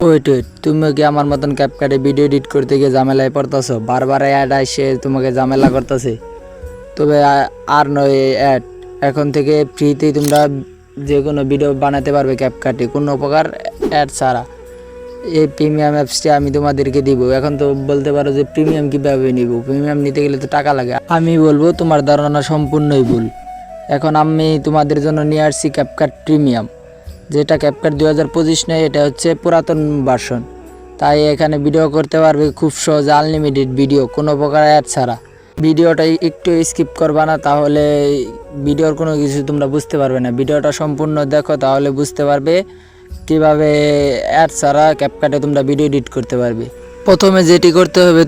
Wait wait, তুমি কি আমার মতন ক্যাপকাটে ভিডিও এডিট করতে গিয়ে ঝামেলায় পড়তেছো? বারবার অ্যাড আসে তোমাকে ঝামেলা করতেছে। তবে আর নয় অ্যাড, এখন থেকে ফ্রিতেই তোমরা যে কোনো ভিডিও বানাতে পারবে ক্যাপকাটে, কোনো প্রকার অ্যাড ছাড়া। এই প্রিমিয়াম অ্যাপসটি আমি তোমাদেরকে দিব। এখন তো বলতে পারো যে প্রিমিয়াম কীভাবে নিব, প্রিমিয়াম নিতে গেলে তো টাকা লাগে। আমি বলবো তোমার ধারণা সম্পূর্ণই ভুল। এখন আমি তোমাদের জন্য নিয়ে আসছি ক্যাপকাট প্রিমিয়াম, যেটা ক্যাপকাট 2025 নয়, এটা হচ্ছে পুরাতন ভার্সন। তাই এখানে ভিডিও করতে পারবে খুব সহজে, আনলিমিটেড ভিডিও, কোনো প্রকার অ্যাড ছাড়া। ভিডিওটা একটু স্কিপ করবা না, তাহলে ভিডিওর কোনো কিছু তোমরা বুঝতে পারবে না। ভিডিওটা সম্পূর্ণ দেখো, তাহলে বুঝতে পারবে কিভাবে অ্যাড ছাড়া ক্যাপকাটে তোমরা ভিডিও এডিট করতে পারবে। প্রথমে যেটি করতে হবে,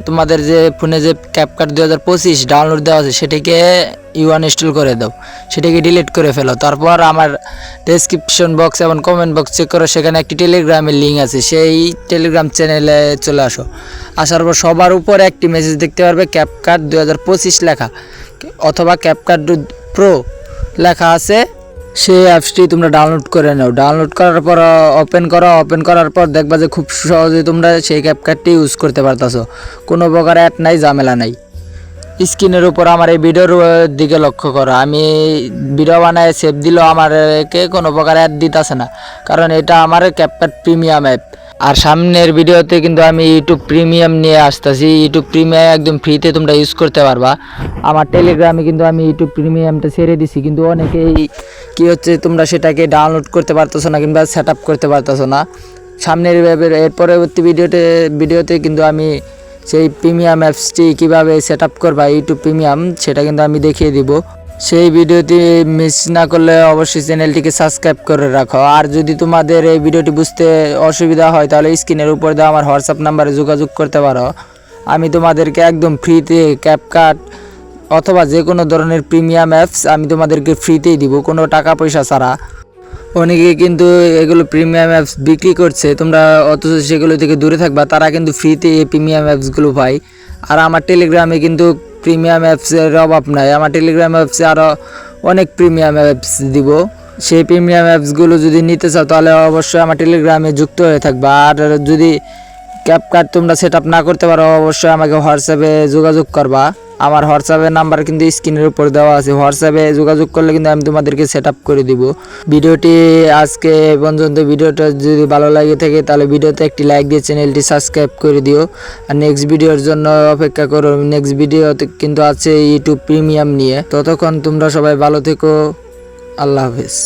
তোমাদের যে ফোনে যে ক্যাপকাট 2025 ডাউনলোড দেওয়া আছে সেটাকে ইনস্টল করে দাও, সেটাকে ডিলিট করে ফেলো। তারপর আমার ডেসক্রিপশন বক্স এবং কমেন্ট বক্স চেক করো, সেখানে একটি টেলিগ্রামের লিঙ্ক আছে, সেই টেলিগ্রাম চ্যানেলে চলে আসো। আসার পর সবার উপরে একটি মেসেজ দেখতে পারবে ক্যাপকাট 2025 লেখা, অথবা ক্যাপকাট প্রো লেখা আছে। সেই অ্যাপসটি তোমরা ডাউনলোড করে নাও। ডাউনলোড করার পর ওপেন করো। ওপেন করার পর দেখবা যে খুব সহজে তোমরা সেই ক্যাপকাটটি ইউজ করতে পারতাছো, কোনো প্রকার অ্যাড নাই, ঝামেলা নাই। স্ক্রিনের উপর আমার এই ভিডিওর দিকে লক্ষ্য করো, আমি ভিডিও বানায় সেভ দিলেও আমারকে কোনো প্রকার অ্যাড দিতেছে না, কারণ এটা আমার ক্যাপকাট প্রিমিয়াম অ্যাপ। আর সামনের ভিডিওতে কিন্তু আমি ইউটিউব প্রিমিয়াম নিয়ে আসতেছি। ইউটিউব প্রিমিয়াম একদম ফ্রিতে তোমরা ইউজ করতে পারবা। আমার টেলিগ্রামে কিন্তু আমি ইউটিউব প্রিমিয়ামটা ছেড়ে দিছি, কিন্তু অনেকেই কী হচ্ছে, তোমরা সেটাকে ডাউনলোড করতে পারতেছো না কিংবা সেট আপ করতে পারতেছো না। সামনের এর পরবর্তী ভিডিওতে কিন্তু আমি সেই প্রিমিয়াম অ্যাপসটি কীভাবে সেট আপ করবা ইউটিউব প্রিমিয়াম, সেটা কিন্তু আমি দেখিয়ে দিব। সেই ভিডিওটি মিস না করলে অবশ্যই চ্যানেলটিকে সাবস্ক্রাইব করে রাখো। আর যদি তোমাদের এই ভিডিওটি বুঝতে অসুবিধা হয়, তাহলে স্ক্রিনের উপর দিয়ে আমার হোয়াটসঅ্যাপ নাম্বারে যোগাযোগ করতে পারো। আমি তোমাদেরকে একদম ফ্রিতে ক্যাপকাট অথবা যে কোনো ধরনের প্রিমিয়াম অ্যাপস আমি তোমাদেরকে ফ্রিতেই দিব, কোনো টাকা পয়সা ছাড়া। অনেকে কিন্তু এগুলো প্রিমিয়াম অ্যাপস বিক্রি করছে, তোমরা অথচ সেগুলো থেকে দূরে থাকবা, তারা কিন্তু ফ্রিতে এই প্রিমিয়াম অ্যাপসগুলো পায়। আর আমার টেলিগ্রামে কিন্তু প্রিমিয়াম অ্যাপসের অভাব নাই। আমার টেলিগ্রাম অ্যাপসে আরও অনেক প্রিমিয়াম অ্যাপস দিব। সেই প্রিমিয়াম অ্যাপসগুলো যদি নিতে চাও, তাহলে অবশ্যই আমার টেলিগ্রামে যুক্ত হয়ে থাকবা। আর যদি ক্যাপকাট তোমরা সেট আপ না করতে পারো, অবশ্যই আমাকে হোয়াটসঅ্যাপে যোগাযোগ করবা। আমার হোয়াটসঅ্যাপের নাম্বার কিন্তু স্ক্রিনের উপর দেওয়া আছে। হোয়াটসঅ্যাপে যোগাযোগ করলে কিন্তু আমি তোমাদেরকে সেট আপ করে দিব। ভিডিওটি আজকে পর্যন্ত, ভিডিওটা যদি ভালো লাগে থাকে তাহলে ভিডিওতে একটি লাইক দিয়ে চ্যানেলটি সাবস্ক্রাইব করে দিও। আর নেক্সট ভিডিওর জন্য অপেক্ষা করো। নেক্সট ভিডিওতে কিন্তু আছে ইউটিউব প্রিমিয়াম নিয়ে। ততক্ষণ তোমরা সবাই ভালো থেকো। আল্লাহ হাফেজ।